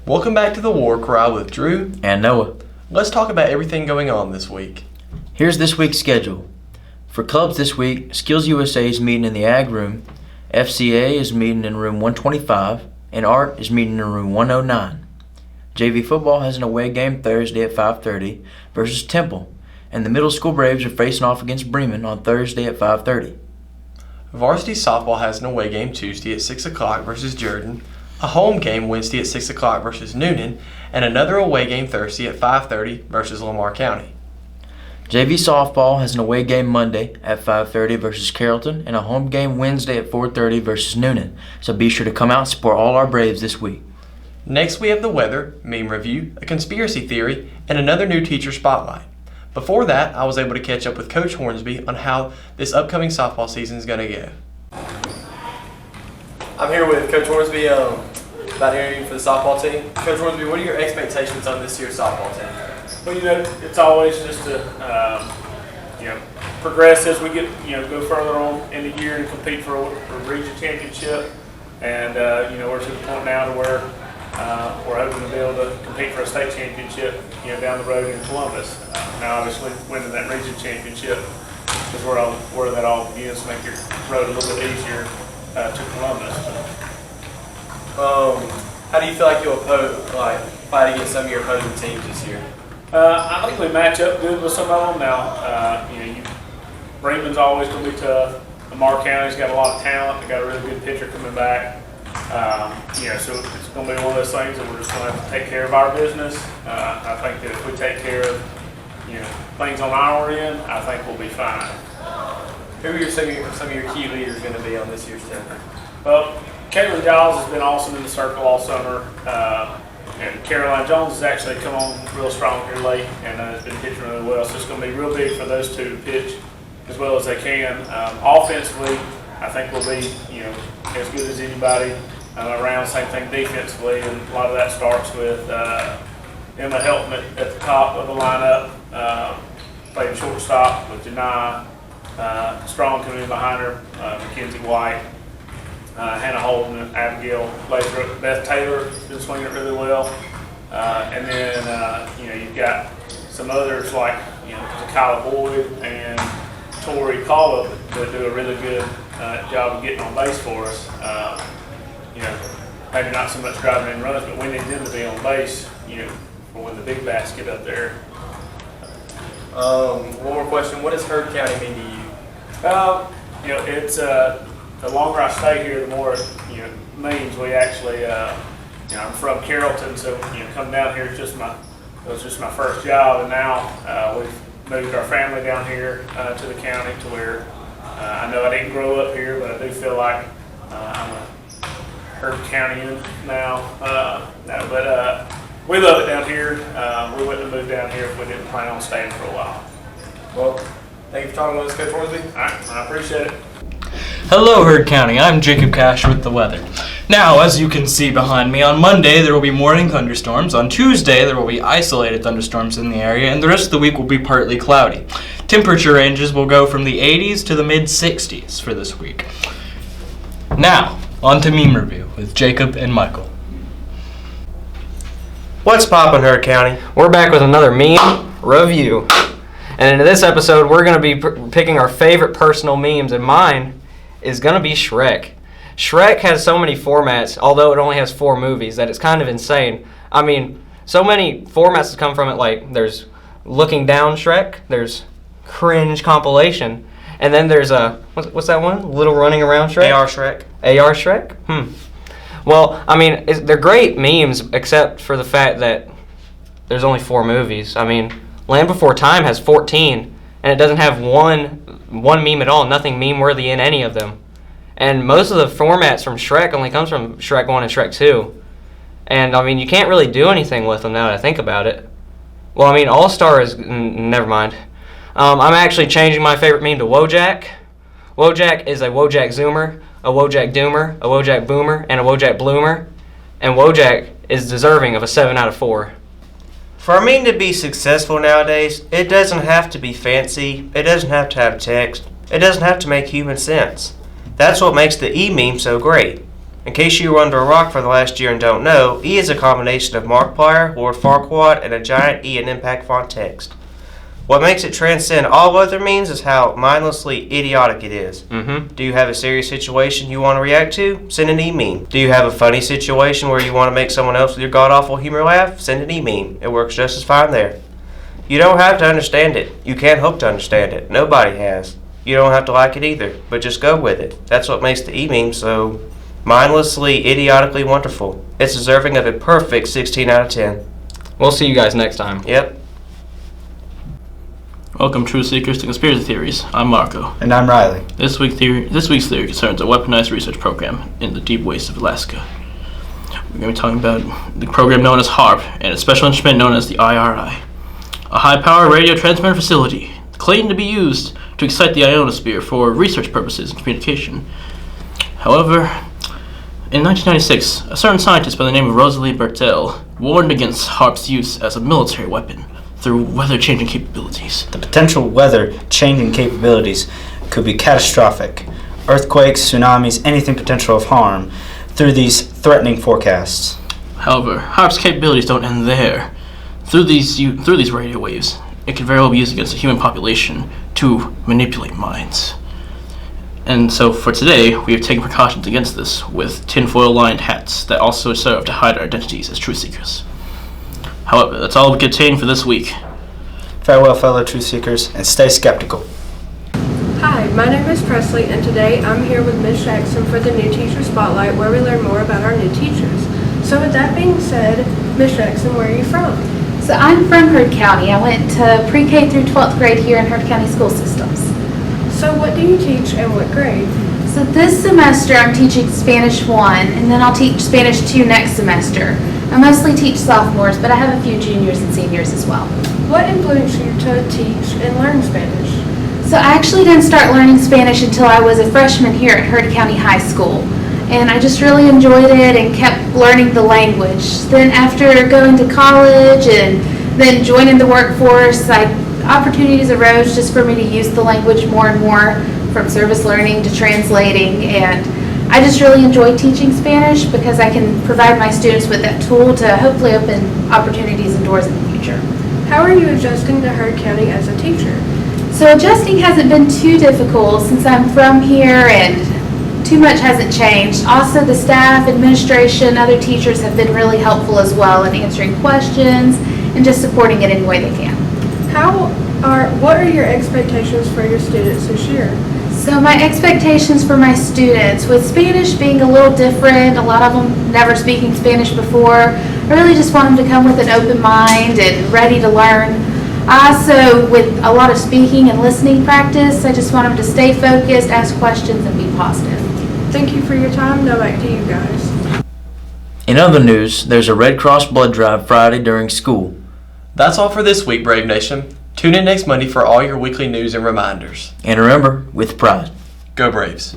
Welcome back to the War Cry with Drew and Noah. Let's talk about everything going on this week. Here's this week's schedule. For clubs this week, Skills USA is meeting in the Ag Room, FCA is meeting in room 125, and Art is meeting in room 109. JV football has an away game Thursday at 5:30 versus Temple, and the Middle School Braves are facing off against Bremen on Thursday at 5:30. Varsity softball has an away game Tuesday at 6 o'clock versus Jordan, a home game Wednesday at 6 o'clock versus Noonan, and another away game Thursday at 5:30 versus Lamar County. JV softball has an away game Monday at 5:30 versus Carrollton and a home game Wednesday at 4:30 versus Noonan, so be sure to come out and support all our Braves this week. Next we have the weather, meme review, a conspiracy theory, and another new teacher spotlight. Before that, I was able to catch up with Coach Hornsby on how this upcoming softball season is going to go. I'm here with Coach Hornsby about hearing for the softball team. Coach Hornsby, what are your expectations on this year's softball team? Well, it's always just to, progress as we get, go further on in the year and compete for a region championship. And, we're to the point now to where we're hoping to be able to compete for a state championship, down the road in Columbus. Now, obviously, winning that region championship is where that all begins to make your road a little bit easier to Columbus. How do you feel like you'll fight against some of your opposing teams this year? I think we match up good with some of them now. Bremen's always going to be tough. Lamar County's got a lot of talent. They got a really good pitcher coming back. So it's going to be one of those things that we're just going to have to take care of our business. I think that if we take care of things on our end, I think we'll be fine. Who are some of your key leaders going to be on this year's team? Well, Caitlin Giles has been awesome in the circle all summer. And Caroline Jones has actually come on real strong here late and has been pitching really well. So it's going to be real big for those two to pitch as well as they can. Offensively, I think we'll be as good as anybody around. Same thing defensively, and a lot of that starts with Emma Heltman at the top of the lineup, playing shortstop with Janai. Strong coming in behind her, Mackenzie White. Hannah Holden, Abigail Lathrop, Beth Taylor has been swinging it really well, and then you've got some others like Kyla Boyd and Tori Caldwell that do a really good job of getting on base for us. Maybe not so much driving in runs, but we need them to be on base, for when the big bats get up there. One more question: what does Heard County mean to you? It's the longer I stay here, the more it means. We actually, I'm from Carrollton, so coming down here it was just my first job, and now we've moved our family down here to the county to where I know I didn't grow up here, but I do feel like I'm a Heard Countyan now. But we love it down here. We wouldn't have moved down here if we didn't plan on staying for a while. Well, thank you for talking with us, Coach Hornsby. All right, I appreciate it. Hello, Heard County. I'm Jacob Cash with the weather. Now, as you can see behind me, on Monday there will be morning thunderstorms. On Tuesday there will be isolated thunderstorms in the area, and the rest of the week will be partly cloudy. Temperature ranges will go from the 80s to the mid-60s for this week. Now, on to meme review with Jacob and Michael. What's poppin', Heard County? We're back with another meme review. And in this episode, we're going to be picking our favorite personal memes, and mine is going to be Shrek. Shrek has so many formats, although it only has 4 movies, that it's kind of insane. I mean, so many formats that come from it, like there's Looking Down Shrek, there's Cringe Compilation, and then there's what's that one? Little Running Around Shrek? AR Shrek. AR Shrek? Well, I mean, they're great memes, except for the fact that there's only 4 movies. I mean, Land Before Time has 14, and it doesn't have one meme at all, nothing meme-worthy in any of them. And most of the formats from Shrek only comes from Shrek 1 and Shrek 2. And, I mean, you can't really do anything with them now that I think about it. Well, I mean, All-Star is... never mind. I'm actually changing my favorite meme to Wojak. Wojak is a Wojak Zoomer, a Wojak Doomer, a Wojak Boomer, and a Wojak Bloomer. And Wojak is deserving of a 7 out of 4. For a meme to be successful nowadays, it doesn't have to be fancy, it doesn't have to have text, it doesn't have to make human sense. That's what makes the e-meme so great. In case you were under a rock for the last year and don't know, E is a combination of Markiplier, Lord Farquaad, and a giant E in impact font text. What makes it transcend all other means is how mindlessly idiotic it is. Do you have a serious situation you want to react to? Send an e-meme. Do you have a funny situation where you want to make someone else with your god-awful humor laugh? Send an e-meme. It works just as fine there. You don't have to understand it. You can't hope to understand it. Nobody has. You don't have to like it either, but just go with it. That's what makes the e-meme so mindlessly, idiotically wonderful. It's deserving of a perfect 16 out of 10. We'll see you guys next time. Yep. Welcome, Truth Seekers, to Conspiracy Theories. I'm Marco. And I'm Riley. This week's theory concerns a weaponized research program in the deep wastes of Alaska. We're going to be talking about the program known as HAARP and its special instrument known as the IRI, a high-power radio transmitter facility claimed to be used to excite the ionosphere for research purposes and communication. However, in 1996, a certain scientist by the name of Rosalie Bertel warned against HAARP's use as a military weapon through weather-changing capabilities. The potential weather-changing capabilities could be catastrophic. Earthquakes, tsunamis, anything potential of harm through these threatening forecasts. However, HAARP's capabilities don't end there. Through these radio waves, it could very well be used against the human population to manipulate minds. And so for today, we have taken precautions against this with tinfoil-lined hats that also serve to hide our identities as truth seekers. However, that's all we can obtain for this week. Farewell, fellow truth seekers, and stay skeptical. Hi, my name is Presley, and today I'm here with Ms. Jackson for the New Teacher Spotlight, where we learn more about our new teachers. So with that being said, Ms. Jackson, where are you from? So I'm from Heard County. I went to pre-K through 12th grade here in Heard County School Systems. So what do you teach and what grade? So this semester I'm teaching Spanish 1, and then I'll teach Spanish 2 next semester. I mostly teach sophomores, but I have a few juniors and seniors as well. What influenced you to teach and learn Spanish? So I actually didn't start learning Spanish until I was a freshman here at Heard County High School. And I just really enjoyed it and kept learning the language. Then after going to college and then joining the workforce, opportunities arose just for me to use the language more and more, from service learning to translating. And I just really enjoy teaching Spanish because I can provide my students with that tool to hopefully open opportunities and doors in the future. How are you adjusting to Heard County as a teacher? So adjusting hasn't been too difficult since I'm from here and too much hasn't changed. Also, the staff, administration, other teachers have been really helpful as well in answering questions and just supporting it any way they can. What are your expectations for your students this year? So my expectations for my students, with Spanish being a little different, a lot of them never speaking Spanish before, I really just want them to come with an open mind and ready to learn. Also, with a lot of speaking and listening practice, I just want them to stay focused, ask questions, and be positive. Thank you for your time. Now back to you guys. In other news, there's a Red Cross blood drive Friday during school. That's all for this week, Brave Nation. Tune in next Monday for all your weekly news and reminders. And remember, with pride. Go Braves.